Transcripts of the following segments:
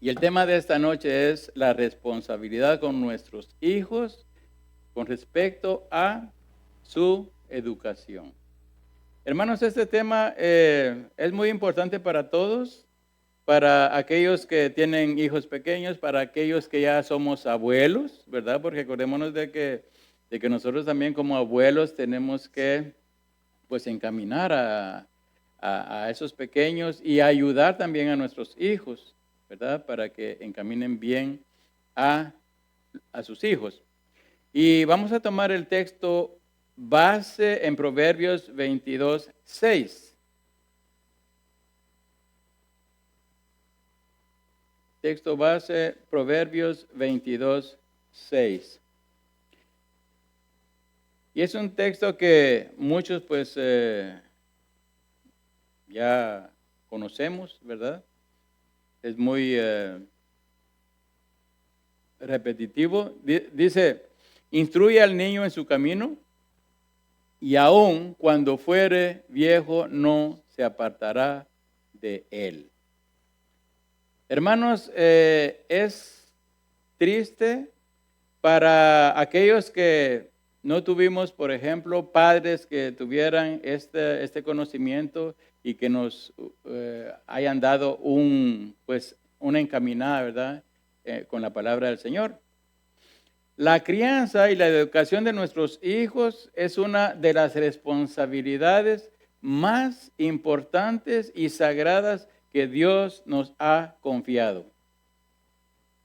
Y el tema de esta noche es la responsabilidad con nuestros hijos con respecto a su educación. Hermanos, este tema es muy importante para todos, para aquellos que tienen hijos pequeños, para aquellos que ya somos abuelos, ¿verdad? Porque acordémonos de que nosotros también como abuelos tenemos que pues encaminar a esos pequeños y ayudar también a nuestros hijos, ¿verdad? Para que encaminen bien a, a sus hijos. Y vamos a tomar el texto base en Proverbios 22:6. Texto base, Proverbios 22:6. Y es un texto que muchos pues ya conocemos, ¿verdad? Es muy repetitivo. Dice, instruye al niño en su camino y aun cuando fuere viejo no se apartará de él. Hermanos, es triste para aquellos que no tuvimos, por ejemplo, padres que tuvieran este conocimiento y que nos hayan dado una encaminada, ¿verdad? Con la palabra del Señor. La crianza y la educación de nuestros hijos es una de las responsabilidades más importantes y sagradas que Dios nos ha confiado.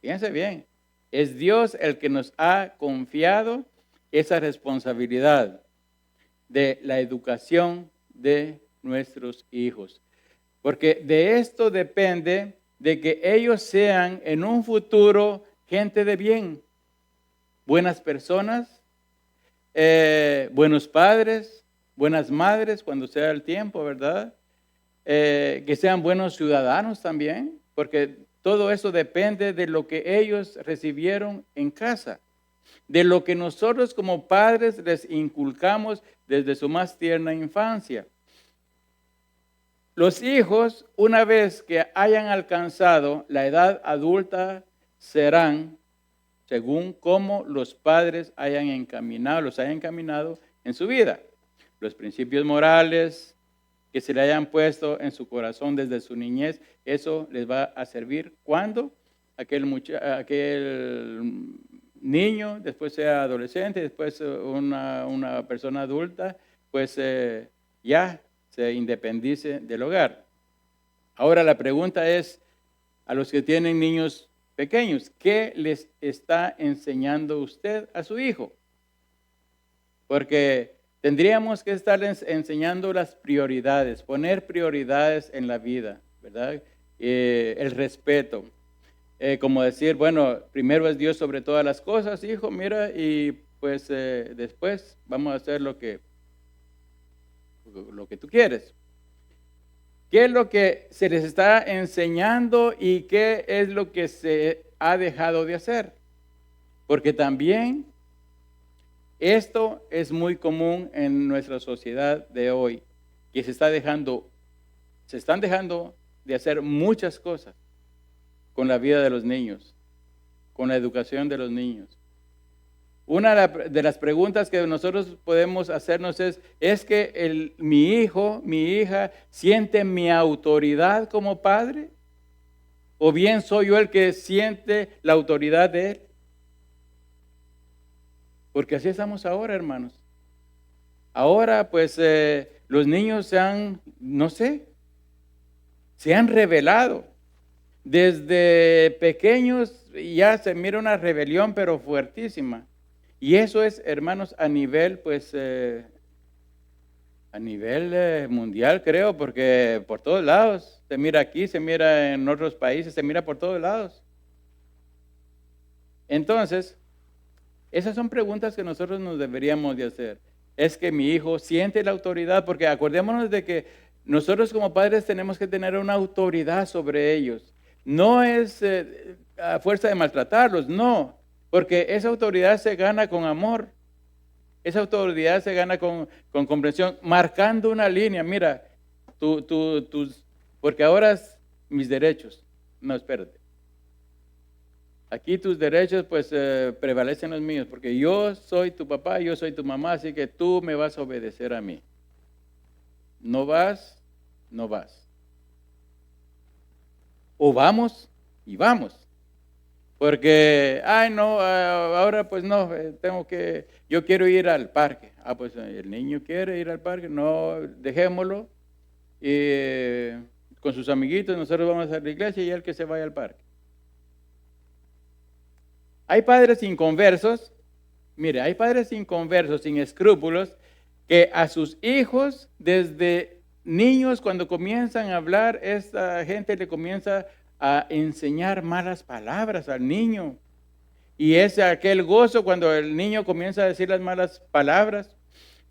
Fíjense bien, es Dios el que nos ha confiado esa responsabilidad de la educación de nuestros hijos. Porque de esto depende de que ellos sean en un futuro gente de bien, buenas personas, buenos padres, buenas madres cuando sea el tiempo, ¿verdad? Que sean buenos ciudadanos también, porque todo eso depende de lo que ellos recibieron en casa, de lo que nosotros como padres les inculcamos desde su más tierna infancia. Los hijos, una vez que hayan alcanzado la edad adulta, serán según cómo los padres los hayan encaminado en su vida. Los principios morales que se le hayan puesto en su corazón desde su niñez, eso les va a servir cuando aquel niño, después sea adolescente, después una persona adulta, pues ya se independice del hogar. Ahora la pregunta es, a los que tienen niños pequeños, ¿qué les está enseñando usted a su hijo? Porque tendríamos que estarles enseñando las prioridades, poner prioridades en la vida, ¿verdad? El respeto. Como decir, bueno, primero es Dios sobre todas las cosas, hijo, mira, y pues después vamos a hacer lo que tú quieres. ¿Qué es lo que se les está enseñando y qué es lo que se ha dejado de hacer? Porque también esto es muy común en nuestra sociedad de hoy, que se están dejando de hacer muchas cosas con la vida de los niños, con la educación de los niños. Una de las preguntas que nosotros podemos hacernos ¿es que mi hijo, mi hija, siente mi autoridad como padre? ¿O bien soy yo el que siente la autoridad de él? Porque así estamos ahora, hermanos. Ahora, pues, los niños se han revelado. Desde pequeños ya se mira una rebelión, pero fuertísima. Y eso es, hermanos, a nivel mundial, creo, porque por todos lados, se mira aquí, se mira en otros países, se mira por todos lados. Entonces, esas son preguntas que nosotros nos deberíamos de hacer. ¿Es que mi hijo siente la autoridad? Porque acordémonos de que nosotros como padres tenemos que tener una autoridad sobre ellos. No es a fuerza de maltratarlos, no. Porque esa autoridad se gana con amor. Esa autoridad se gana con comprensión, marcando una línea. Mira, porque ahora es mis derechos. No, espérate. Aquí tus derechos pues prevalecen los míos, porque yo soy tu papá, yo soy tu mamá, así que tú me vas a obedecer a mí. No vas, no vas. O vamos y vamos. Porque, ay, no, ahora pues no, yo quiero ir al parque. Ah, pues el niño quiere ir al parque, no, dejémoslo. Con sus amiguitos, nosotros vamos a la iglesia y él que se vaya al parque. Hay padres inconversos, mire, hay padres inconversos, sin escrúpulos, que a sus hijos, desde niños, cuando comienzan a hablar, esta gente le comienza a enseñar malas palabras al niño. Y es aquel gozo cuando el niño comienza a decir las malas palabras.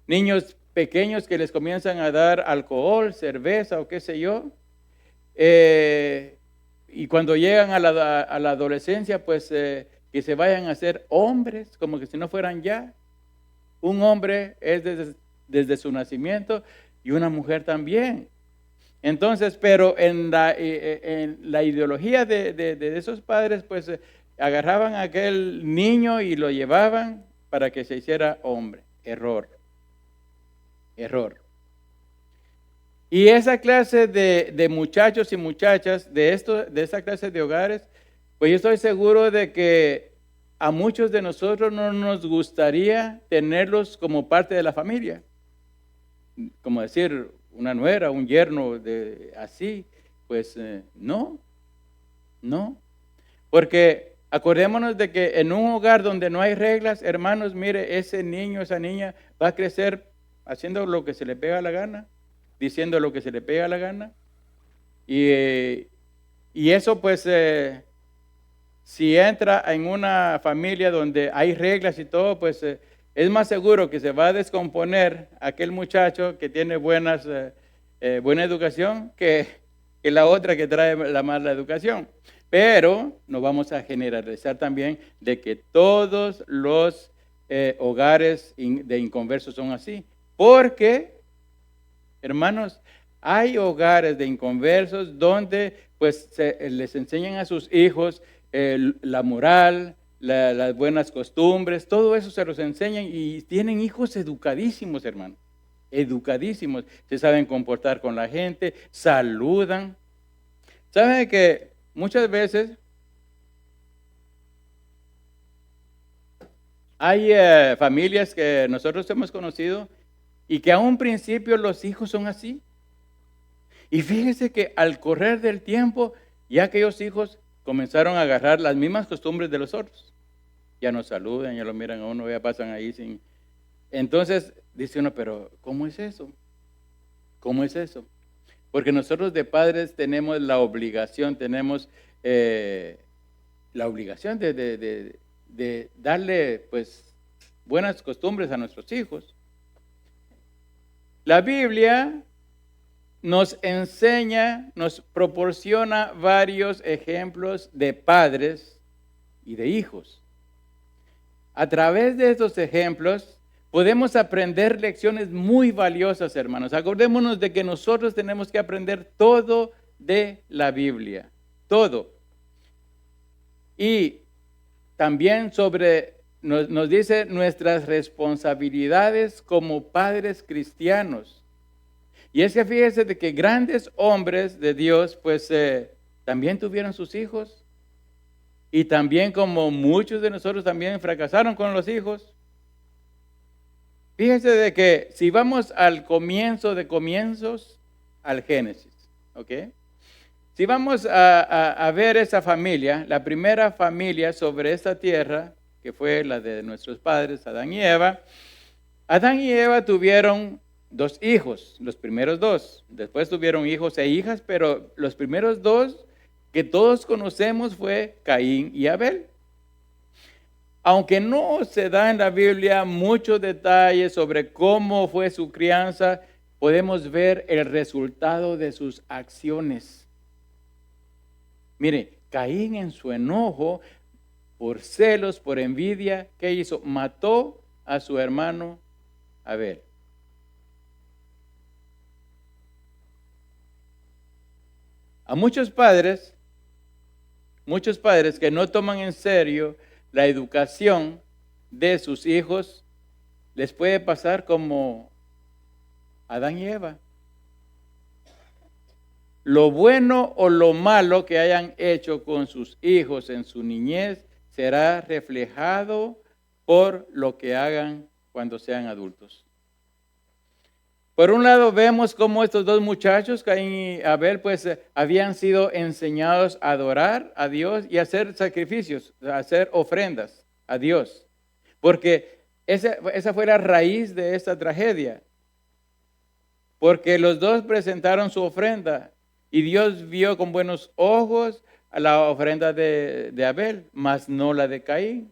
Niños pequeños que les comienzan a dar alcohol, cerveza o qué sé yo. Y cuando llegan a la adolescencia, pues que se vayan a ser hombres, como que si no fueran ya. Un hombre es desde su nacimiento y una mujer también. Entonces, pero en la ideología de esos padres, pues agarraban a aquel niño y lo llevaban para que se hiciera hombre. Error. Y esa clase de muchachos y muchachas, de esa clase de hogares, pues yo estoy seguro de que a muchos de nosotros no nos gustaría tenerlos como parte de la familia. Como decir, una nuera, un yerno, así. Pues no. Porque acordémonos de que en un hogar donde no hay reglas, hermanos, mire, ese niño, esa niña va a crecer haciendo lo que se le pega la gana, diciendo lo que se le pega la gana. Y eso pues, si entra en una familia donde hay reglas y todo, pues es más seguro que se va a descomponer aquel muchacho que tiene buena educación que la otra que trae la mala educación. Pero no vamos a generalizar también de que todos los hogares de inconversos son así. Porque, hermanos, hay hogares de inconversos donde pues les enseñan a sus hijos la moral, las buenas costumbres, todo eso se los enseñan y tienen hijos educadísimos, hermanos. Educadísimos, se saben comportar con la gente, saludan. ¿Saben que muchas veces hay familias que nosotros hemos conocido y que a un principio los hijos son así? Y fíjese que al correr del tiempo, ya aquellos hijos comenzaron a agarrar las mismas costumbres de los otros. Ya nos saludan, ya lo miran a uno, ya pasan ahí sin... Entonces dice uno, pero ¿cómo es eso? ¿Cómo es eso? Porque nosotros de padres tenemos la obligación, de darle pues buenas costumbres a nuestros hijos. La Biblia nos enseña, nos proporciona varios ejemplos de padres y de hijos. A través de estos ejemplos podemos aprender lecciones muy valiosas, hermanos. Acordémonos de que nosotros tenemos que aprender todo de la Biblia, todo. Y también nos dice nuestras responsabilidades como padres cristianos. Y es que fíjese de que grandes hombres de Dios, pues también tuvieron sus hijos. Y también como muchos de nosotros también fracasaron con los hijos. Fíjese de que si vamos al comienzo de comienzos, al Génesis, ¿ok? Si vamos a ver esa familia, la primera familia sobre esta tierra, que fue la de nuestros padres, Adán y Eva tuvieron 2 hijos, los primeros 2. Después tuvieron hijos e hijas, pero los primeros 2 que todos conocemos fue Caín y Abel. Aunque no se da en la Biblia muchos detalles sobre cómo fue su crianza, podemos ver el resultado de sus acciones. Mire, Caín en su enojo, por celos, por envidia, ¿qué hizo? Mató a su hermano Abel. A muchos padres muchos padres que no toman en serio la educación de sus hijos, les puede pasar como Adán y Eva. Lo bueno o lo malo que hayan hecho con sus hijos en su niñez será reflejado por lo que hagan cuando sean adultos. Por un lado vemos cómo estos dos muchachos, Caín y Abel, pues habían sido enseñados a adorar a Dios y a hacer sacrificios, a hacer ofrendas a Dios. Porque esa fue la raíz de esta tragedia. Porque los dos presentaron su ofrenda y Dios vio con buenos ojos a la ofrenda de Abel, mas no la de Caín.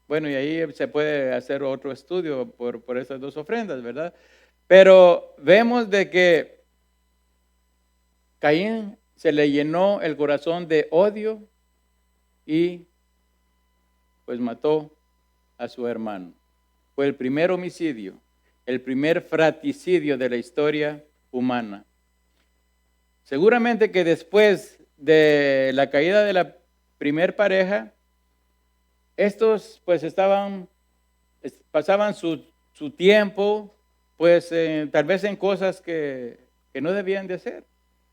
Bueno, y ahí se puede hacer otro estudio por esas dos ofrendas, ¿verdad? Pero vemos de que Caín se le llenó el corazón de odio y pues mató a su hermano. Fue el primer homicidio, el primer fratricidio de la historia humana. Seguramente que después de la caída de la primer pareja, estos pues pasaban su tiempo pues tal vez en cosas que no debían de hacer.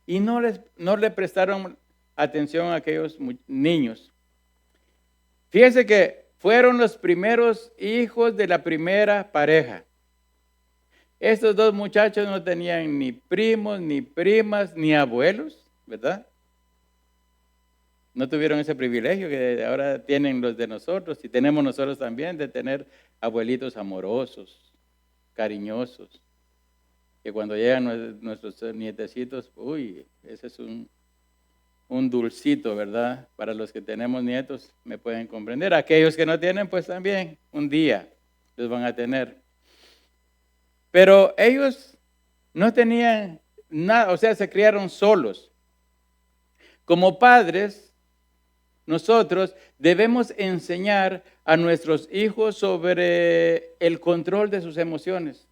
Y no le prestaron atención a aquellos niños. Fíjense que fueron los primeros hijos de la primera pareja. Estos dos muchachos no tenían ni primos, ni primas, ni abuelos, ¿verdad? No tuvieron ese privilegio que ahora tienen los de nosotros y tenemos nosotros también de tener abuelitos amorosos, cariñosos, que cuando llegan nuestros nietecitos, uy, ese es un dulcito, ¿verdad? Para los que tenemos nietos me pueden comprender. Aquellos que no tienen, pues también un día los van a tener. Pero ellos no tenían nada, o sea, se criaron solos. Como padres, nosotros debemos enseñar a nuestros hijos sobre el control de sus emociones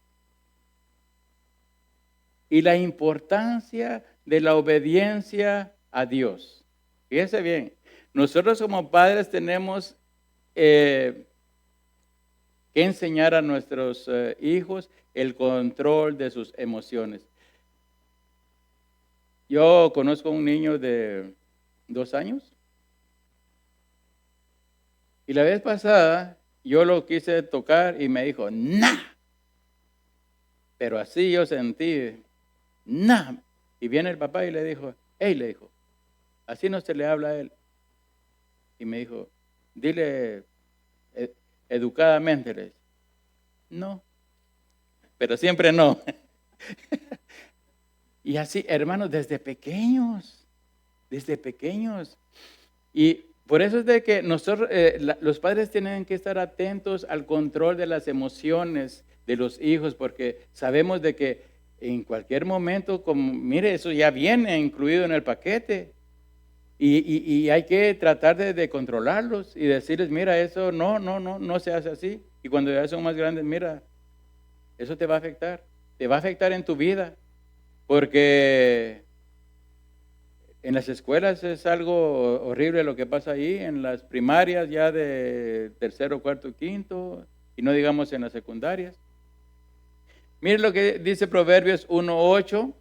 y la importancia de la obediencia a Dios. Fíjense bien, nosotros como padres tenemos que enseñar a nuestros hijos el control de sus emociones. Yo conozco a un niño de 2 años y la vez pasada yo lo quise tocar y me dijo, ¡nah! Pero así yo sentí, ¡nah! Y viene el papá y le dijo, ¡hey! Le dijo, así no se le habla a él. Y me dijo, dile educadamente, le dije, no, pero siempre no. Y así, hermanos, desde pequeños. Y por eso es de que nosotros, los padres tienen que estar atentos al control de las emociones de los hijos, porque sabemos de que en cualquier momento, como, mire, eso ya viene incluido en el paquete. Y hay que tratar de controlarlos y decirles, mira, eso no se hace así. Y cuando ya son más grandes, mira, eso te va a afectar en tu vida, porque en las escuelas es algo horrible lo que pasa ahí, en las primarias ya de tercero, cuarto, quinto, y no digamos en las secundarias. Mire lo que dice Proverbios 1:8.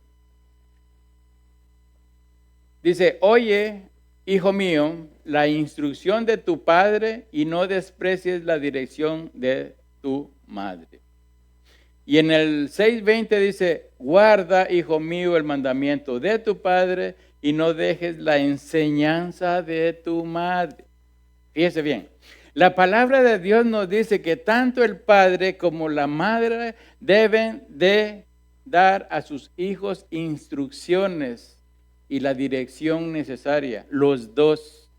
Dice, oye, hijo mío, la instrucción de tu padre y no desprecies la dirección de tu madre. Y en el 6:20 dice, guarda, hijo mío, el mandamiento de tu padre y no dejes la enseñanza de tu madre. Fíjese bien, la palabra de Dios nos dice que tanto el padre como la madre deben de dar a sus hijos instrucciones y la dirección necesaria, los dos.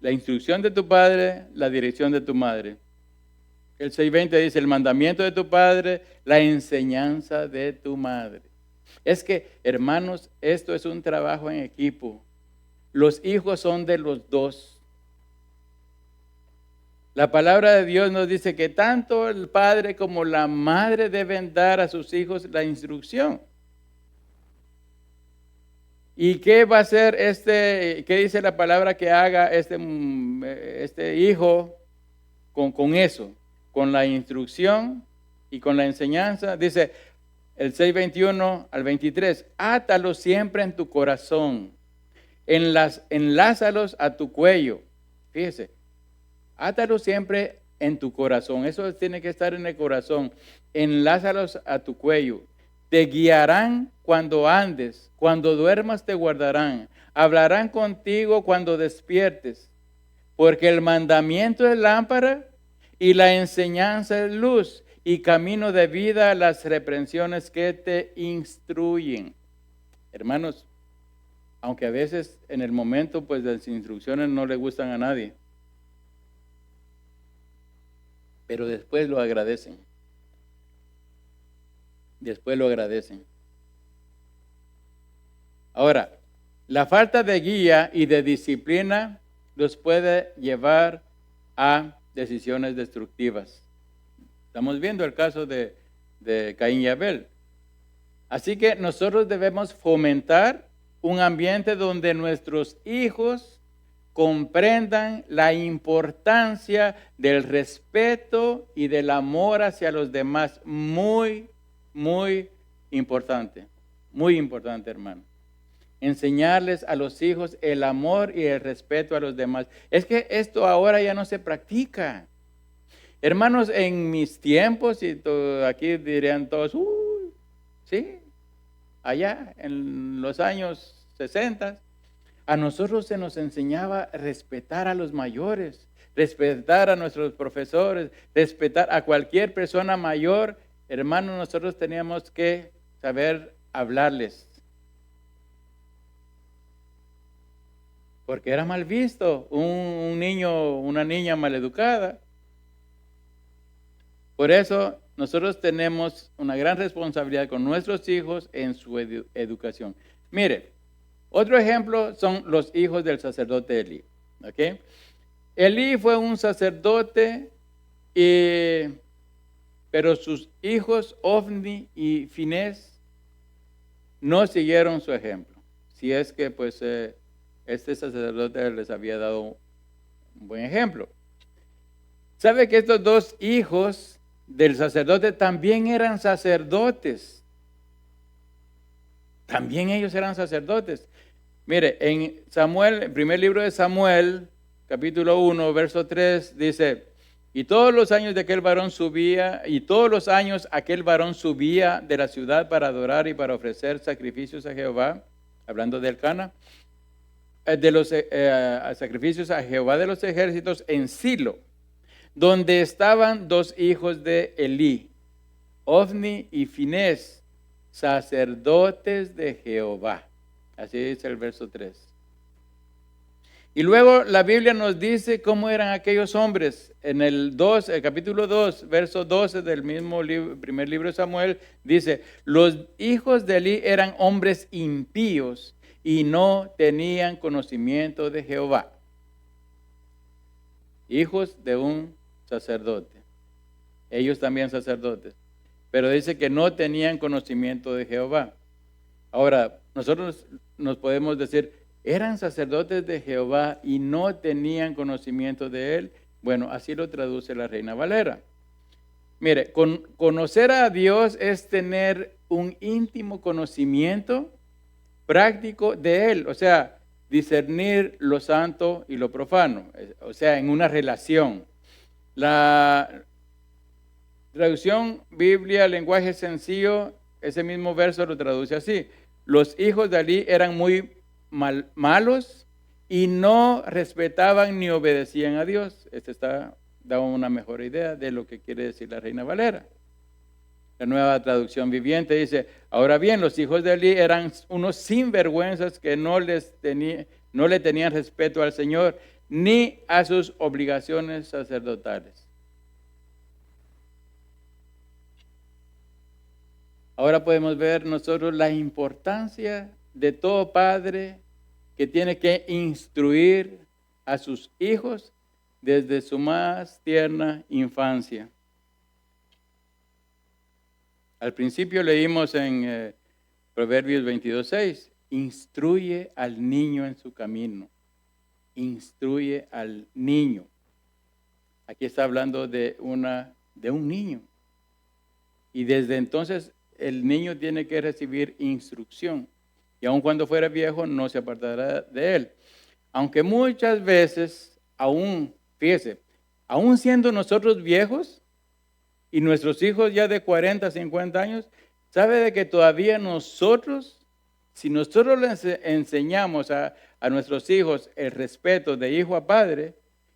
La instrucción de tu padre, la dirección de tu madre. El 6:20 dice, el mandamiento de tu padre, la enseñanza de tu madre. Es que, hermanos, esto es un trabajo en equipo. Los hijos son de los dos. La palabra de Dios nos dice que tanto el padre como la madre deben dar a sus hijos la instrucción. ¿Y qué va a hacer qué dice la palabra que haga este hijo con eso? Con la instrucción y con la enseñanza. Dice el 6:21 al 23, átalos siempre en tu corazón, enlázalos a tu cuello. Fíjese, átalos siempre en tu corazón. Eso tiene que estar en el corazón. Enlázalos a tu cuello. Te guiarán cuando andes, cuando duermas te guardarán. Hablarán contigo cuando despiertes. Porque el mandamiento es lámpara y la enseñanza es luz y camino de vida las reprensiones que te instruyen. Hermanos, aunque a veces en el momento pues las instrucciones no le gustan a nadie, pero después lo agradecen. Después lo agradecen. Ahora, la falta de guía y de disciplina los puede llevar a decisiones destructivas. Estamos viendo el caso de Caín y Abel. Así que nosotros debemos fomentar un ambiente donde nuestros hijos comprendan la importancia del respeto y del amor hacia los demás. Muy, muy importante. Muy importante, hermano. Enseñarles a los hijos el amor y el respeto a los demás. Es que esto ahora ya no se practica. Hermanos, en mis tiempos, y aquí dirían todos, sí, allá en los años 60, a nosotros se nos enseñaba a respetar a los mayores, respetar a nuestros profesores, respetar a cualquier persona mayor. Hermanos, nosotros teníamos que saber hablarles. Porque era mal visto un niño, una niña maleducada. Por eso nosotros tenemos una gran responsabilidad con nuestros hijos en su educación. Mire, otro ejemplo son los hijos del sacerdote Elí. ¿Okay? Elí fue un sacerdote, pero sus hijos Ofni y Finés no siguieron su ejemplo. Si es que pues este sacerdote les había dado un buen ejemplo. ¿Sabe que estos dos hijos del sacerdote también eran sacerdotes? También ellos eran sacerdotes. Mire, en Samuel, el primer libro de Samuel, capítulo 1, verso 3, dice, y todos los años de aquel varón subía, y todos los años aquel varón subía de la ciudad para adorar y para ofrecer sacrificios a Jehová, hablando de Elcana, de los sacrificios a Jehová de los ejércitos en Silo, donde estaban dos hijos de Elí, Ofni y Finés, sacerdotes de Jehová. Así dice el verso 3. Y luego la Biblia nos dice cómo eran aquellos hombres. En el capítulo 2, verso 12 del mismo primer libro de Samuel, dice, los hijos de Elí eran hombres impíos y no tenían conocimiento de Jehová. Hijos de un sacerdote. Ellos también sacerdotes. Pero dice que no tenían conocimiento de Jehová. Ahora, nosotros nos podemos decir, ¿eran sacerdotes de Jehová y no tenían conocimiento de Él? Bueno, así lo traduce la Reina Valera. Mire, conocer a Dios es tener un íntimo conocimiento práctico de Él, o sea, discernir lo santo y lo profano, o sea, en una relación. La traducción Biblia, lenguaje sencillo, ese mismo verso lo traduce así. Los hijos de Elí eran muy malos y no respetaban ni obedecían a Dios. Da una mejor idea de lo que quiere decir la Reina Valera. La Nueva Traducción Viviente dice, ahora bien, los hijos de Elí eran unos sinvergüenzas que no le tenían respeto al Señor ni a sus obligaciones sacerdotales. Ahora podemos ver nosotros la importancia de todo padre que tiene que instruir a sus hijos desde su más tierna infancia. Al principio leímos en Proverbios 22:6, instruye al niño en su camino. Instruye al niño. Aquí está hablando de un niño. Y desde entonces el niño tiene que recibir instrucción. Y aun cuando fuera viejo, no se apartará de él. Aunque muchas veces, fíjese, aún siendo nosotros viejos y nuestros hijos ya de 40, 50 años, ¿sabe de que todavía nosotros, si nosotros les enseñamos a nuestros hijos el respeto de hijo a padre,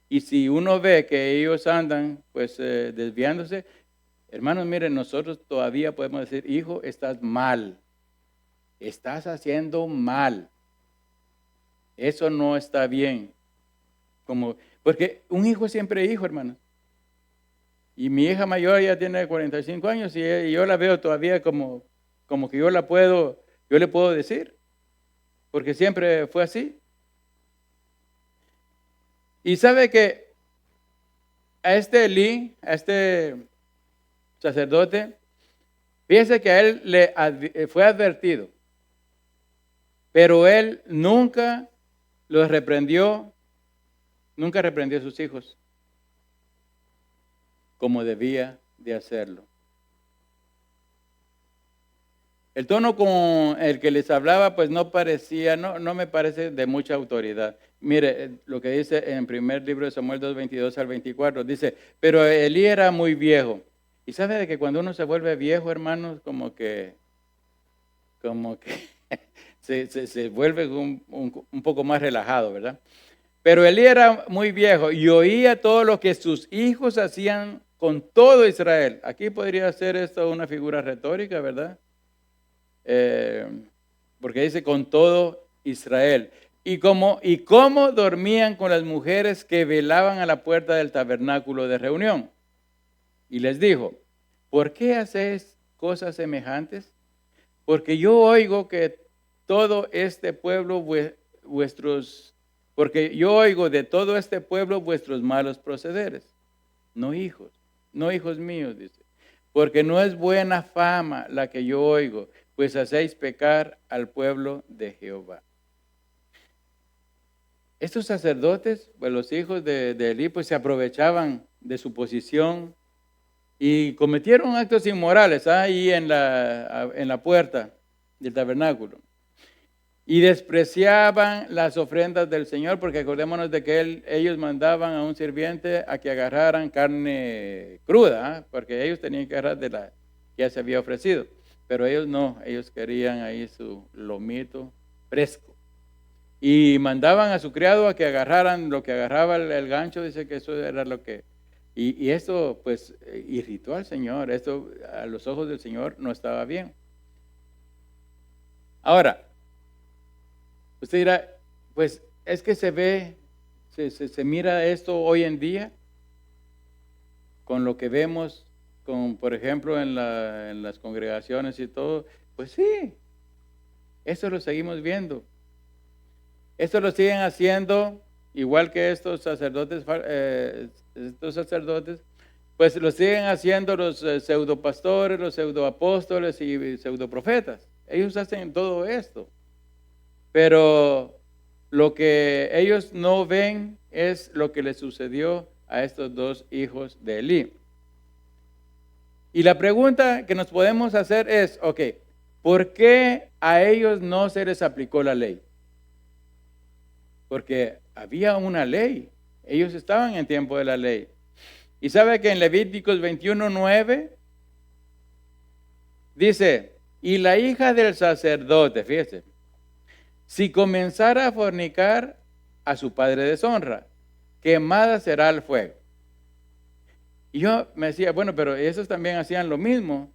y si uno ve que ellos andan pues desviándose, hermanos, miren, nosotros todavía podemos decir, hijo, estás mal, estás haciendo mal, eso no está bien. Porque un hijo es siempre hijo, hermanos. Y mi hija mayor ya tiene 45 años y yo la veo todavía como que yo le puedo decir, porque siempre fue así. Y sabe que a este Elí, a este sacerdote, fíjese que a él fue advertido, pero él nunca reprendió a sus hijos como debía de hacerlo. El tono con el que les hablaba, pues no me parece de mucha autoridad. Mire, lo que dice en primer libro de Samuel 2, 22 al 24, dice, pero Elí era muy viejo. Y sabe de que cuando uno se vuelve viejo, hermanos, como que se vuelve un poco más relajado, ¿verdad? Pero Elí era muy viejo y oía todo lo que sus hijos hacían con todo Israel. Aquí podría ser esto una figura retórica, ¿verdad? Porque dice con todo Israel. Y cómo dormían con las mujeres que velaban a la puerta del tabernáculo de reunión. Y les dijo, ¿por qué hacéis cosas semejantes? Porque yo oigo que todo este pueblo porque yo oigo de todo este pueblo vuestros malos procederes. No hijos míos, dice. Porque no es buena fama la que yo oigo, pues hacéis pecar al pueblo de Jehová. Estos sacerdotes, pues los hijos de Elí, pues se aprovechaban de su posición y cometieron actos inmorales ahí en la puerta del tabernáculo. Y despreciaban las ofrendas del Señor, porque acordémonos de que ellos mandaban a un sirviente a que agarraran carne cruda, porque ellos tenían que agarrar de la que ya se había ofrecido. Pero ellos no, ellos querían ahí su lomito fresco. Y mandaban a su criado a que agarraran lo que agarraba el gancho, dice que eso era lo que... Y esto pues irritó al Señor, esto a los ojos del Señor no estaba bien. Ahora, usted dirá, pues es que se mira esto hoy en día con lo que vemos, por ejemplo, en las congregaciones y todo. Pues sí, eso lo seguimos viendo. Esto lo siguen haciendo, igual que estos sacerdotes, pues lo siguen haciendo los pseudopastores, los pseudoapóstoles y pseudoprofetas. Ellos hacen todo esto. Pero lo que ellos no ven es lo que le sucedió a estos dos hijos de Elí. Y la pregunta que nos podemos hacer es, ¿por qué a ellos no se les aplicó la ley? Porque había una ley. Ellos estaban en tiempo de la ley. Y sabe que en Levíticos 21:9 dice, y la hija del sacerdote, fíjese, si comenzara a fornicar, a su padre deshonra, quemada será al fuego. Y yo me decía, bueno, pero esos también hacían lo mismo.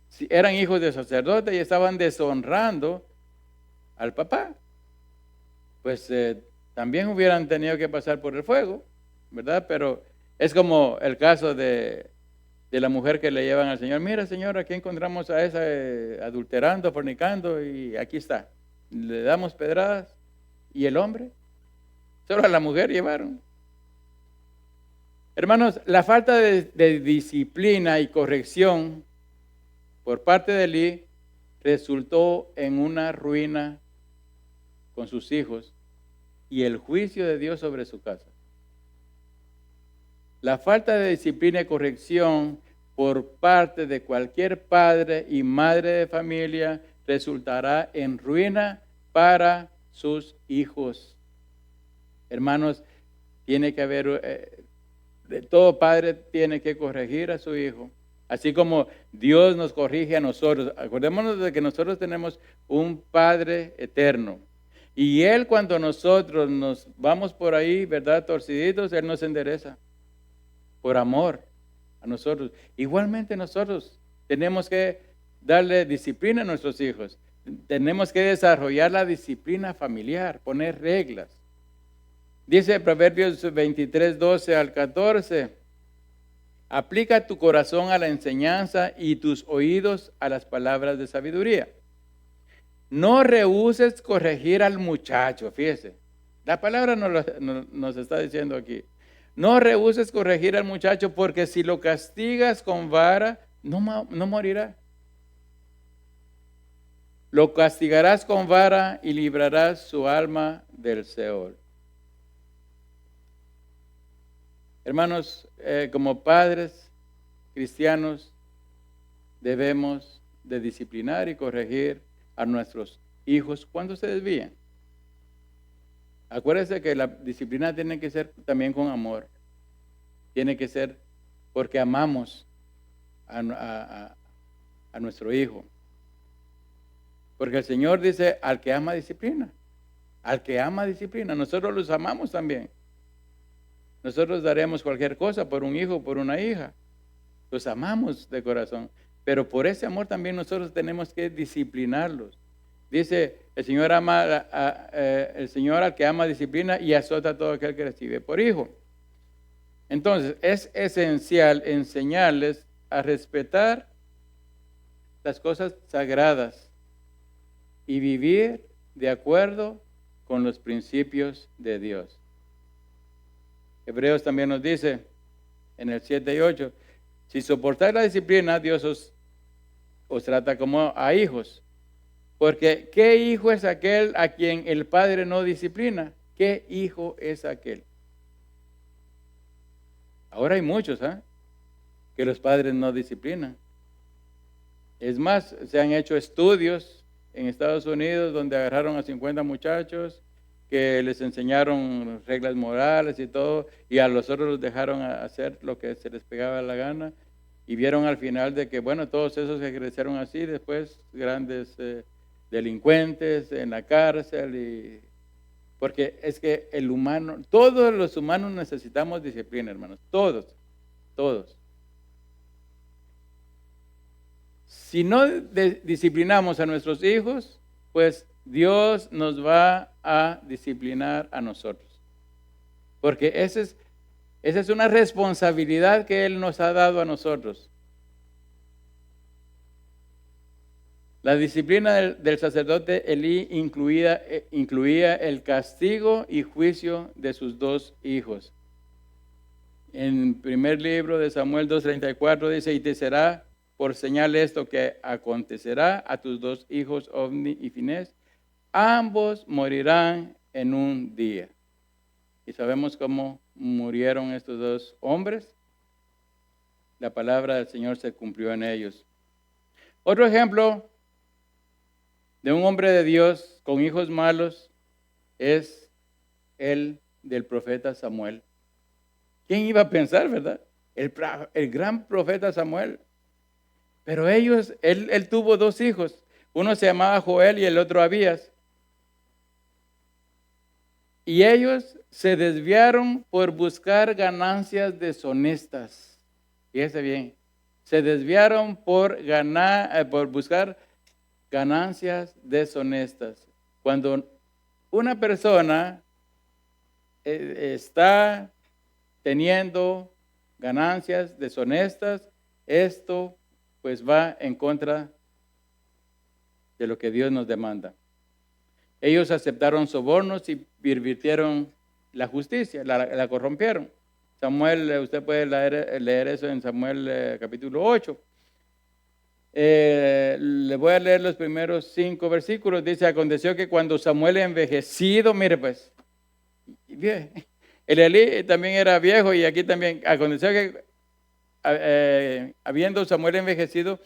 Si eran hijos de sacerdote y estaban deshonrando al papá, pues también hubieran tenido que pasar por el fuego, ¿verdad? Pero es como el caso de la mujer que le llevan al Señor. Mira, Señor, aquí encontramos a esa adulterando, fornicando, y aquí está. Le damos pedradas. ¿Y el hombre? Solo a la mujer llevaron. Hermanos, la falta de disciplina y corrección por parte de Elí resultó en una ruina con sus hijos y el juicio de Dios sobre su casa. La falta de disciplina y corrección por parte de cualquier padre y madre de familia resultará en ruina para sus hijos. Hermanos, tiene que haber, todo padre tiene que corregir a su hijo, así como Dios nos corrige a nosotros. Acordémonos de que nosotros tenemos un Padre eterno. Y Él, cuando nosotros nos vamos por ahí, ¿verdad?, torciditos, Él nos endereza por amor a nosotros. Igualmente nosotros tenemos que darle disciplina a nuestros hijos. Tenemos que desarrollar la disciplina familiar, poner reglas. Dice Proverbios 23, 12 al 14, aplica tu corazón a la enseñanza y tus oídos a las palabras de sabiduría. No rehúses corregir al muchacho, fíjese. La palabra nos está diciendo aquí. No rehúses corregir al muchacho, porque si lo castigas con vara, no morirá. Lo castigarás con vara y librarás su alma del Seol. Hermanos, como padres cristianos debemos de disciplinar y corregir a nuestros hijos cuando se desvían. Acuérdense que la disciplina tiene que ser también con amor. Tiene que ser porque amamos a nuestro hijo. Porque el Señor dice, al que ama disciplina. Al que ama disciplina. Nosotros los amamos también. Nosotros daremos cualquier cosa por un hijo o por una hija. Los amamos de corazón. Pero por ese amor también nosotros tenemos que disciplinarlos. Dice, el Señor al que ama disciplina y azota a todo aquel que recibe por hijo. Entonces, es esencial enseñarles a respetar las cosas sagradas y vivir de acuerdo con los principios de Dios. Hebreos también nos dice en el 7 y 8, si soportáis la disciplina, Dios os trata como a hijos. Porque ¿qué hijo es aquel a quien el padre no disciplina? ¿Qué hijo es aquel? Ahora hay muchos, que los padres no disciplinan. Es más, se han hecho estudios en Estados Unidos donde agarraron a 50 muchachos que les enseñaron reglas morales y todo, y a los otros los dejaron hacer lo que se les pegaba la gana, y vieron al final de que, bueno, todos esos que crecieron así, después grandes delincuentes en la cárcel, porque es que el humano, todos los humanos necesitamos disciplina, hermanos, todos. Si no disciplinamos a nuestros hijos, pues Dios nos va a disciplinar a nosotros. Porque esa es una responsabilidad que Él nos ha dado a nosotros. La disciplina del sacerdote Elí incluía el castigo y juicio de sus dos hijos. En el primer libro de Samuel 2:34 dice, y te será por señal esto que acontecerá a tus dos hijos, Ofni y Finés, ambos morirán en un día. Y sabemos cómo murieron estos dos hombres. La palabra del Señor se cumplió en ellos. Otro ejemplo de un hombre de Dios con hijos malos es el del profeta Samuel. ¿Quién iba a pensar, verdad? El gran profeta Samuel. Pero él tuvo dos hijos. Uno se llamaba Joel y el otro Abías. Y ellos se desviaron por buscar ganancias deshonestas. Fíjese bien. Se desviaron por buscar ganancias deshonestas. Cuando una persona está teniendo ganancias deshonestas, esto pues va en contra de lo que Dios nos demanda. Ellos aceptaron sobornos y pervirtieron la justicia, la corrompieron. Samuel, usted puede leer eso en Samuel capítulo 8. Le voy a leer los primeros 5 versículos. Dice, aconteció que cuando Samuel envejecido, mire pues, el Elí también era viejo y aquí también, aconteció que habiendo Samuel envejecido,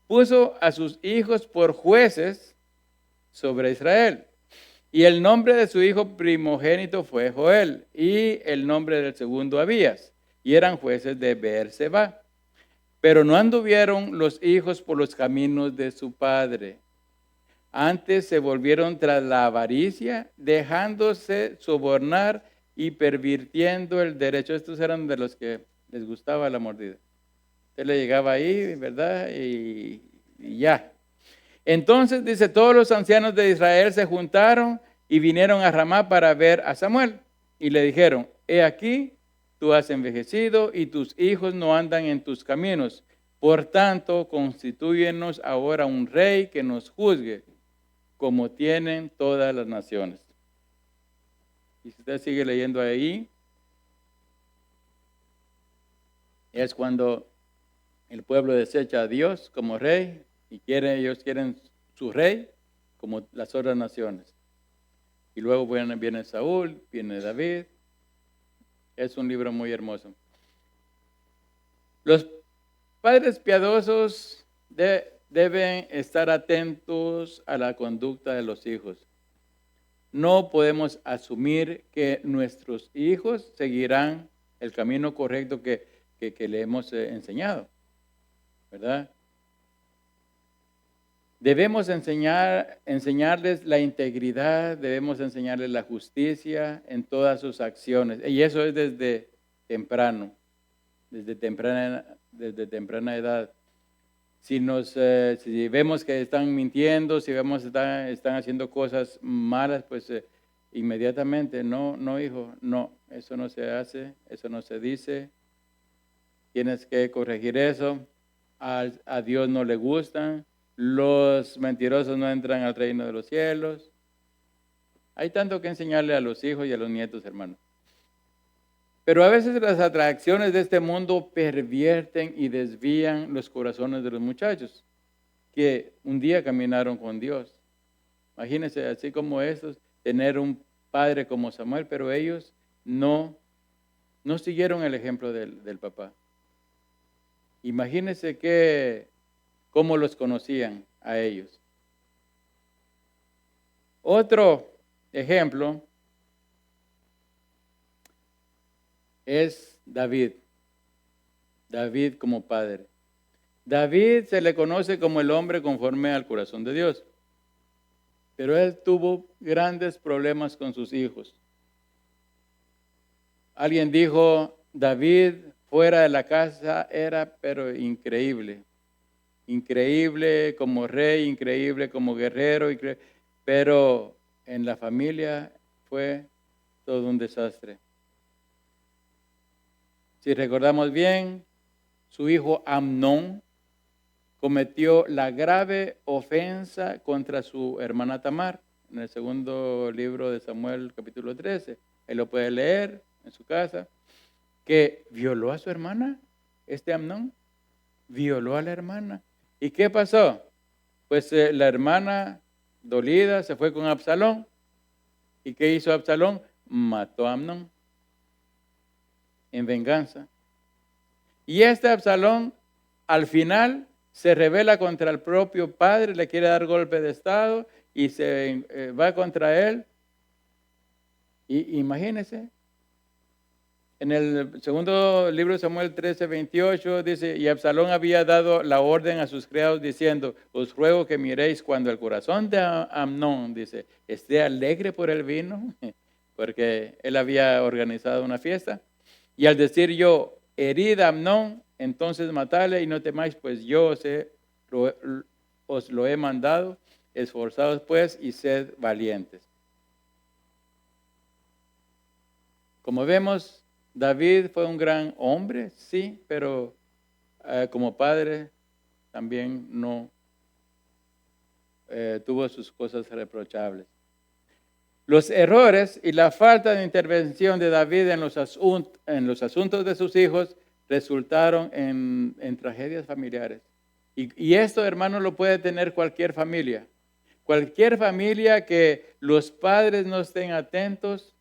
puso a sus hijos por jueces sobre Israel. Y el nombre de su hijo primogénito fue Joel, y el nombre del segundo Abías, y eran jueces de Beerseba. Pero no anduvieron los hijos por los caminos de su padre. Antes se volvieron tras la avaricia, dejándose sobornar y pervirtiendo el derecho. Estos eran de los que les gustaba la mordida. Usted le llegaba ahí, ¿verdad? Y ya. Entonces, dice, todos los ancianos de Israel se juntaron y vinieron a Ramá para ver a Samuel. Y le dijeron, he aquí, tú has envejecido y tus hijos no andan en tus caminos. Por tanto, constitúyenos ahora un rey que nos juzgue, como tienen todas las naciones. Y si usted sigue leyendo ahí, es cuando el pueblo desecha a Dios como rey y ellos quieren su rey como las otras naciones. Y luego viene Saúl, viene David. Es un libro muy hermoso. Los padres piadosos deben estar atentos a la conducta de los hijos. No podemos asumir que nuestros hijos seguirán el camino correcto que le hemos enseñado, ¿verdad? Debemos enseñarles la integridad, debemos enseñarles la justicia en todas sus acciones. Y eso es desde temprano, desde temprana edad. Si vemos que están mintiendo, si vemos que están haciendo cosas malas, pues inmediatamente, no hijo, no, eso no se hace, eso no se dice. Tienes que corregir eso. A Dios no le gustan. Los mentirosos no entran al reino de los cielos. Hay tanto que enseñarle a los hijos y a los nietos, hermanos. Pero a veces las atracciones de este mundo pervierten y desvían los corazones de los muchachos que un día caminaron con Dios. Imagínense, así como estos, tener un padre como Samuel, pero ellos no siguieron el ejemplo del papá. Imagínense cómo los conocían a ellos. Otro ejemplo es David. David como padre. David se le conoce como el hombre conforme al corazón de Dios. Pero él tuvo grandes problemas con sus hijos. Alguien dijo, David fuera de la casa era pero increíble. Increíble como rey, increíble como guerrero, pero en la familia fue todo un desastre. Si recordamos bien, su hijo Amnón cometió la grave ofensa contra su hermana Tamar, en el segundo libro de Samuel, capítulo 13. Él lo puede leer en su casa, que violó a su hermana, Amnón, violó a la hermana. ¿Y qué pasó? Pues la hermana dolida se fue con Absalón. ¿Y qué hizo Absalón? Mató a Amnón en venganza. Y Absalón al final se rebela contra el propio padre, le quiere dar golpe de estado y se va contra él. Y imagínense, en el segundo libro de Samuel 13:28 dice, y Absalón había dado la orden a sus criados diciendo, os ruego que miréis cuando el corazón de Amnón, dice, esté alegre por el vino, porque él había organizado una fiesta. Y al decir yo, herid a Amnón, entonces matadle y no temáis, pues yo os lo he mandado, esforzaos pues y sed valientes. Como vemos, David fue un gran hombre, sí, pero como padre también no tuvo sus cosas reprochables. Los errores y la falta de intervención de David en los asuntos de sus hijos resultaron en tragedias familiares. Y esto, hermanos, lo puede tener cualquier familia. Cualquier familia que los padres no estén atentos,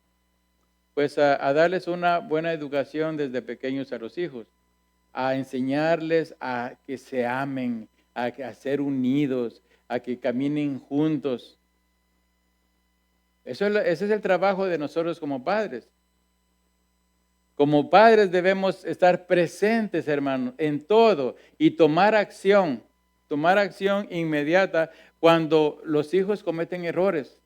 pues a darles una buena educación desde pequeños a los hijos, a enseñarles a que se amen, a ser unidos, a que caminen juntos. Ese es el trabajo de nosotros como padres. Como padres debemos estar presentes, hermanos, en todo y tomar acción inmediata cuando los hijos cometen errores.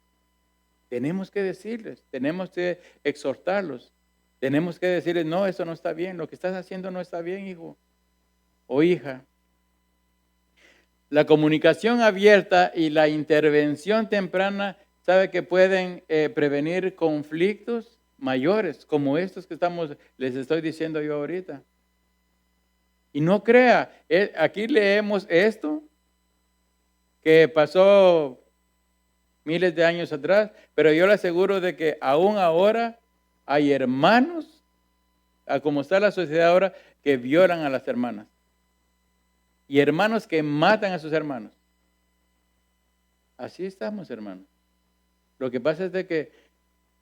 Tenemos que decirles, tenemos que exhortarlos, tenemos que decirles, no, eso no está bien, lo que estás haciendo no está bien, hijo o hija. La comunicación abierta y la intervención temprana, sabe que pueden prevenir conflictos mayores, como estos que les estoy diciendo yo ahorita. Y no crea, aquí leemos esto que pasó miles de años atrás, pero yo le aseguro de que aún ahora hay hermanos, como está la sociedad ahora, que violan a las hermanas. Y hermanos que matan a sus hermanos. Así estamos, hermanos. Lo que pasa es de que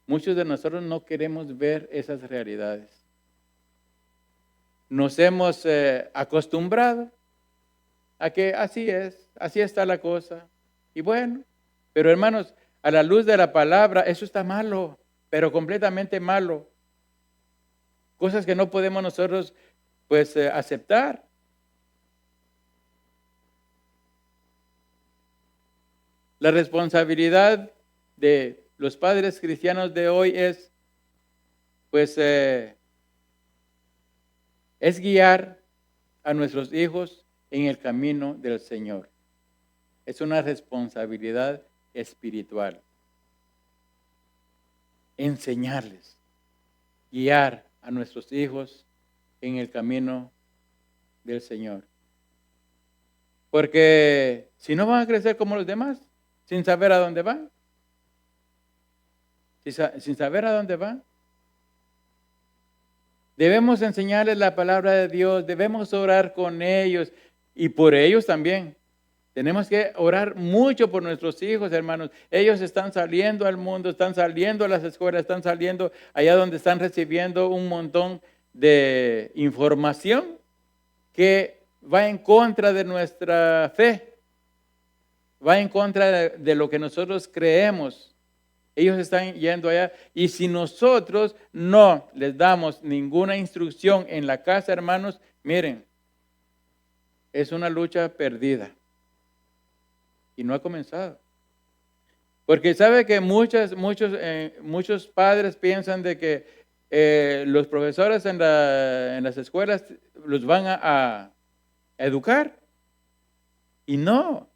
muchos de nosotros no queremos ver esas realidades. Nos hemos acostumbrado a que así es, así está la cosa. Y bueno, pero hermanos, a la luz de la palabra, eso está malo, pero completamente malo. Cosas que no podemos nosotros, pues, aceptar. La responsabilidad de los padres cristianos de hoy es, pues, es guiar a nuestros hijos en el camino del Señor. Es una responsabilidad espiritual. Enseñarles, guiar a nuestros hijos en el camino del Señor. Porque si no van a crecer como los demás, sin saber a dónde van. Sin saber a dónde van. Debemos enseñarles la palabra de Dios, debemos orar con ellos y por ellos también. Tenemos que orar mucho por nuestros hijos, hermanos. Ellos están saliendo al mundo, están saliendo a las escuelas, están saliendo allá donde están recibiendo un montón de información que va en contra de nuestra fe, va en contra de lo que nosotros creemos. Ellos están yendo allá y si nosotros no les damos ninguna instrucción en la casa, hermanos, miren, es una lucha perdida. Y no ha comenzado. Porque sabe que muchos padres piensan de que los profesores en las escuelas los van a educar. Y no.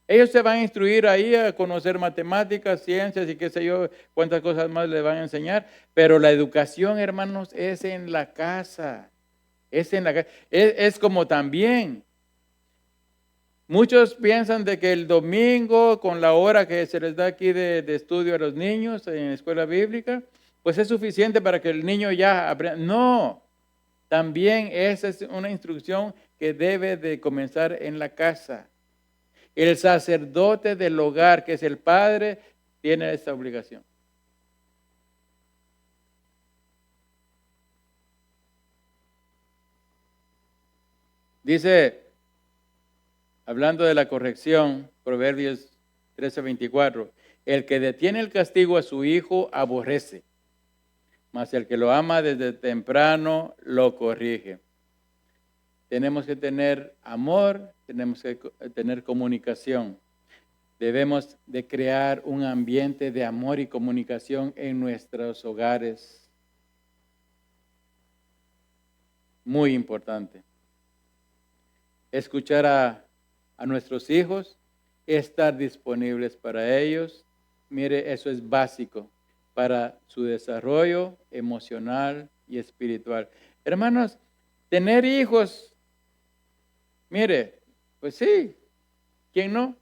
Ellos se van a instruir ahí a conocer matemáticas, ciencias y qué sé yo, cuántas cosas más les van a enseñar. Pero la educación, hermanos, es en la casa. Es en la casa. Es como también. Muchos piensan de que el domingo, con la hora que se les da aquí de estudio a los niños en la escuela bíblica, pues es suficiente para que el niño ya aprenda. No, también esa es una instrucción que debe de comenzar en la casa. El sacerdote del hogar, que es el padre, tiene esta obligación. Dice, hablando de la corrección, Proverbios 13:24, el que detiene el castigo a su hijo aborrece, mas el que lo ama desde temprano lo corrige. Tenemos que tener amor, tenemos que tener comunicación. Debemos de crear un ambiente de amor y comunicación en nuestros hogares. Muy importante. Escuchar a nuestros hijos, estar disponibles para ellos. Mire, eso es básico para su desarrollo emocional y espiritual. Hermanos, tener hijos, mire, pues sí, ¿quién no?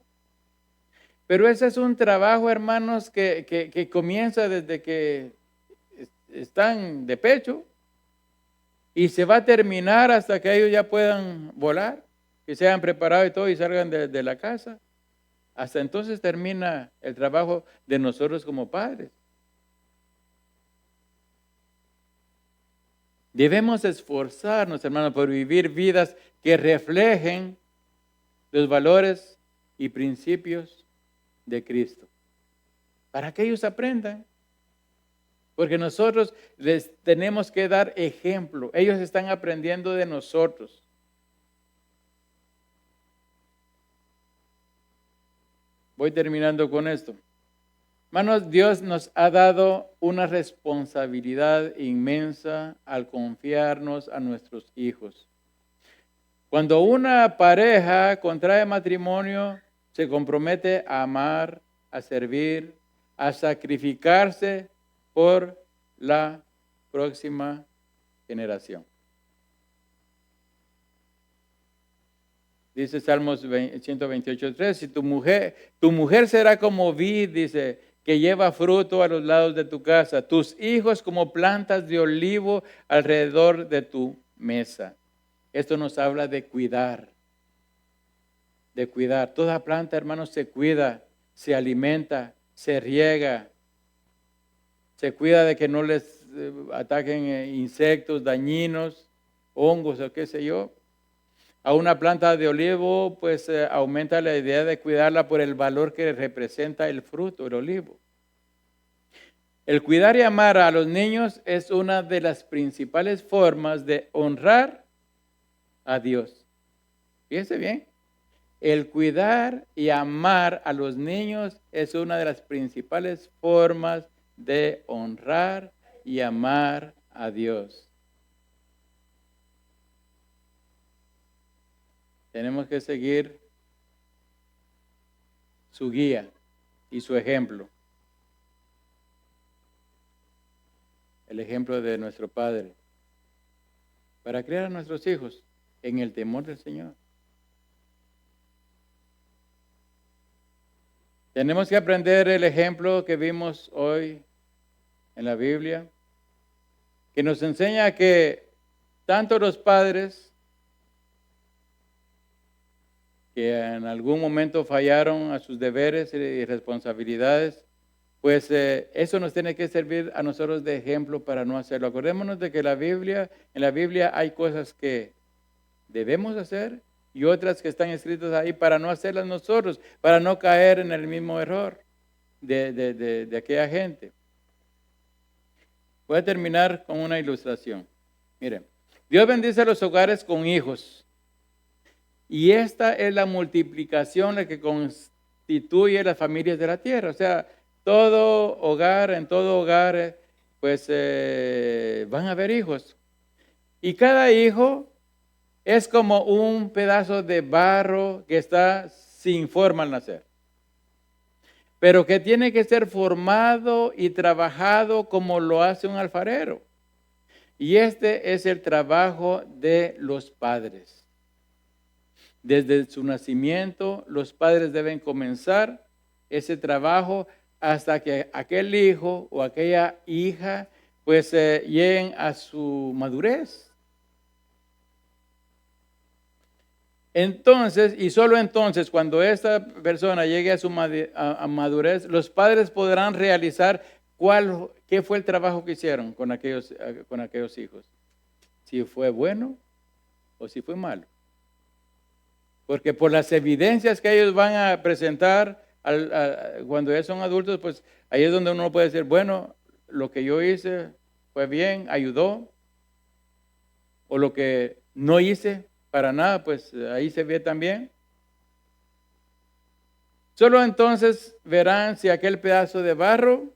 Pero ese es un trabajo, hermanos, que comienza desde que están de pecho y se va a terminar hasta que ellos ya puedan volar. que se hayan preparado y todo y salgan de la casa. Hasta entonces termina el trabajo de nosotros como padres. Debemos esforzarnos, hermanos, por vivir vidas que reflejen los valores y principios de Cristo, para que ellos aprendan. Porque nosotros les tenemos que dar ejemplo. Ellos están aprendiendo de nosotros. Voy terminando con esto. Hermanos, Dios nos ha dado una responsabilidad inmensa al confiarnos a nuestros hijos. Cuando una pareja contrae matrimonio, se compromete a amar, a servir, a sacrificarse por la próxima generación. Dice Salmos 128:3, si tu mujer será como vid, dice, que lleva fruto a los lados de tu casa, tus hijos como plantas de olivo alrededor de tu mesa. Esto nos habla de cuidar, de cuidar. Toda planta, hermanos, se cuida, se alimenta, se riega, se cuida de que no les ataquen insectos dañinos, hongos o qué sé yo. A una planta de olivo, pues aumenta la idea de cuidarla por el valor que representa el fruto, el olivo. El cuidar y amar a los niños es una de las principales formas de honrar a Dios. Fíjense bien, el cuidar y amar a los niños es una de las principales formas de honrar y amar a Dios. Tenemos que seguir su guía y su ejemplo. El ejemplo de nuestro Padre. Para criar a nuestros hijos en el temor del Señor. Tenemos que aprender el ejemplo que vimos hoy en la Biblia, que nos enseña que tanto los padres que en algún momento fallaron a sus deberes y responsabilidades, pues eso nos tiene que servir a nosotros de ejemplo para no hacerlo. Acordémonos de que en la Biblia hay cosas que debemos hacer y otras que están escritas ahí para no hacerlas nosotros, para no caer en el mismo error de aquella gente. Voy a terminar con una ilustración. Miren, Dios bendice los hogares con hijos. Y esta es la multiplicación la que constituye las familias de la tierra. O sea, en todo hogar, pues van a haber hijos. Y cada hijo es como un pedazo de barro que está sin forma al nacer. Pero que tiene que ser formado y trabajado como lo hace un alfarero. Y este es el trabajo de los padres. Desde su nacimiento, los padres deben comenzar ese trabajo hasta que aquel hijo o aquella hija pues lleguen a su madurez. Entonces, y solo entonces, cuando esta persona llegue a su madurez, los padres podrán realizar qué fue el trabajo que hicieron con aquellos hijos. Si fue bueno o si fue malo. Porque por las evidencias que ellos van a presentar cuando ya son adultos, pues ahí es donde uno puede decir, bueno, lo que yo hice fue bien, ayudó. O lo que no hice para nada, pues ahí se ve también. Solo entonces verán si aquel pedazo de barro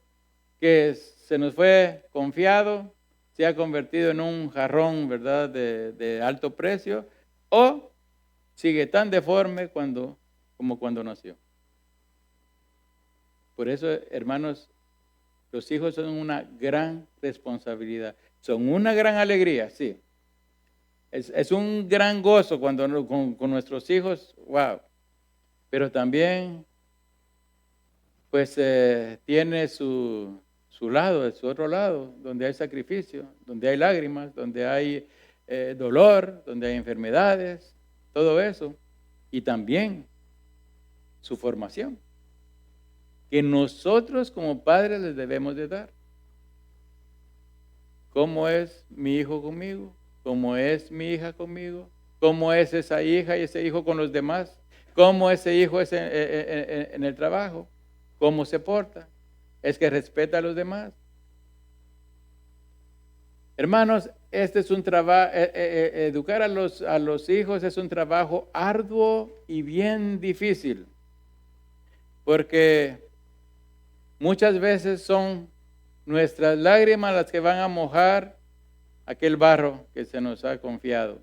que se nos fue confiado se ha convertido en un jarrón, ¿verdad?, de alto precio, o sigue tan deforme como cuando nació. Por eso, hermanos, los hijos son una gran responsabilidad. Son una gran alegría, sí. Es un gran gozo cuando con nuestros hijos, wow. Pero también, pues, tiene su lado, su otro lado, donde hay sacrificio, donde hay lágrimas, donde hay dolor, donde hay enfermedades. todo eso, y también su formación, que nosotros como padres les debemos de dar. ¿Cómo es mi hijo conmigo? ¿Cómo es mi hija conmigo? ¿Cómo es esa hija y ese hijo con los demás? ¿Cómo ese hijo es en el trabajo? ¿Cómo se porta? ¿Es que respeta a los demás? Hermanos, este es un trabajo, educar a los hijos es un trabajo arduo y bien difícil, porque muchas veces son nuestras lágrimas las que van a mojar aquel barro que se nos ha confiado.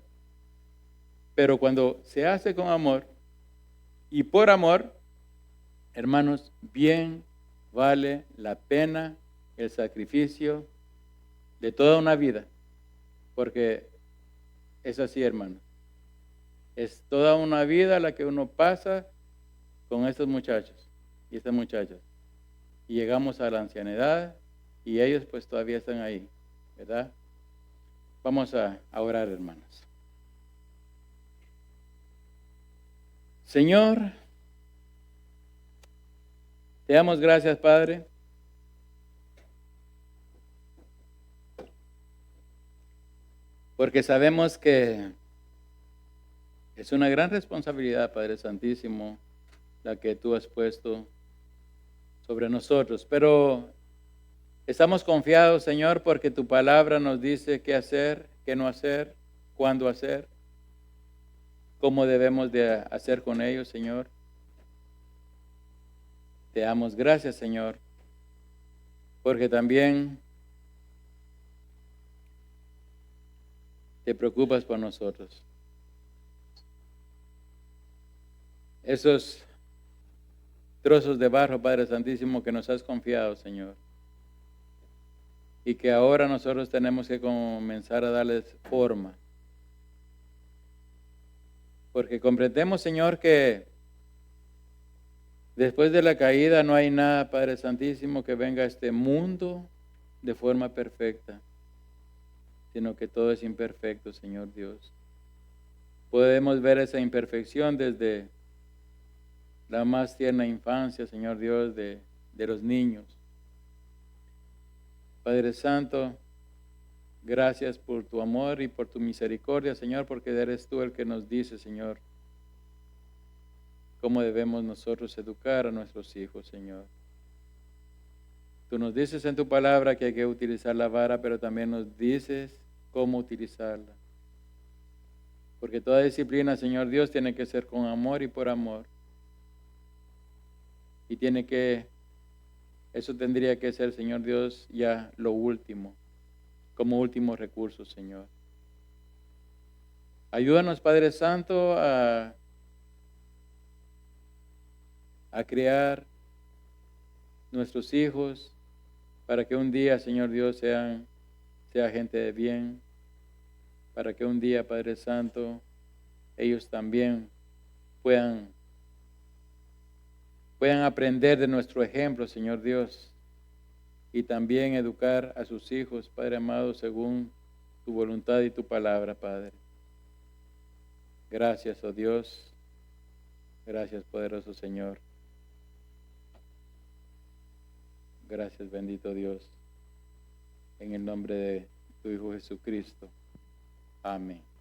Pero cuando se hace con amor y por amor, hermanos, bien vale la pena el sacrificio de toda una vida, porque es así, hermanos. Es toda una vida la que uno pasa con estos muchachos y estas muchachas. Y llegamos a la ancianidad y ellos pues todavía están ahí, ¿verdad? Vamos a orar, hermanos. Señor, te damos gracias, Padre, porque sabemos que es una gran responsabilidad, Padre Santísimo, la que tú has puesto sobre nosotros. Pero estamos confiados, Señor, porque tu palabra nos dice qué hacer, qué no hacer, cuándo hacer, cómo debemos de hacer con ellos, Señor. Te damos gracias, Señor, porque también te preocupas por nosotros. Esos trozos de barro, Padre Santísimo, que nos has confiado, Señor, y que ahora nosotros tenemos que comenzar a darles forma. Porque comprendemos, Señor, que después de la caída no hay nada, Padre Santísimo, que venga a este mundo de forma perfecta, sino que todo es imperfecto, Señor Dios. Podemos ver esa imperfección desde la más tierna infancia, Señor Dios, de los niños. Padre Santo, gracias por tu amor y por tu misericordia, Señor, porque eres tú el que nos dice, Señor, cómo debemos nosotros educar a nuestros hijos, Señor. Tú nos dices en tu palabra que hay que utilizar la vara, pero también nos dices cómo utilizarla. Porque toda disciplina, Señor Dios, tiene que ser con amor y por amor. Y eso tendría que ser, Señor Dios, ya lo último, como último recurso, Señor. Ayúdanos, Padre Santo, a criar nuestros hijos para que un día, Señor Dios, sea gente de bien, para que un día, Padre Santo, ellos también puedan aprender de nuestro ejemplo, Señor Dios, y también educar a sus hijos, Padre amado, según tu voluntad y tu palabra, Padre. Gracias, oh Dios. Gracias, poderoso Señor. Gracias, bendito Dios. En el nombre de tu Hijo Jesucristo. Amén.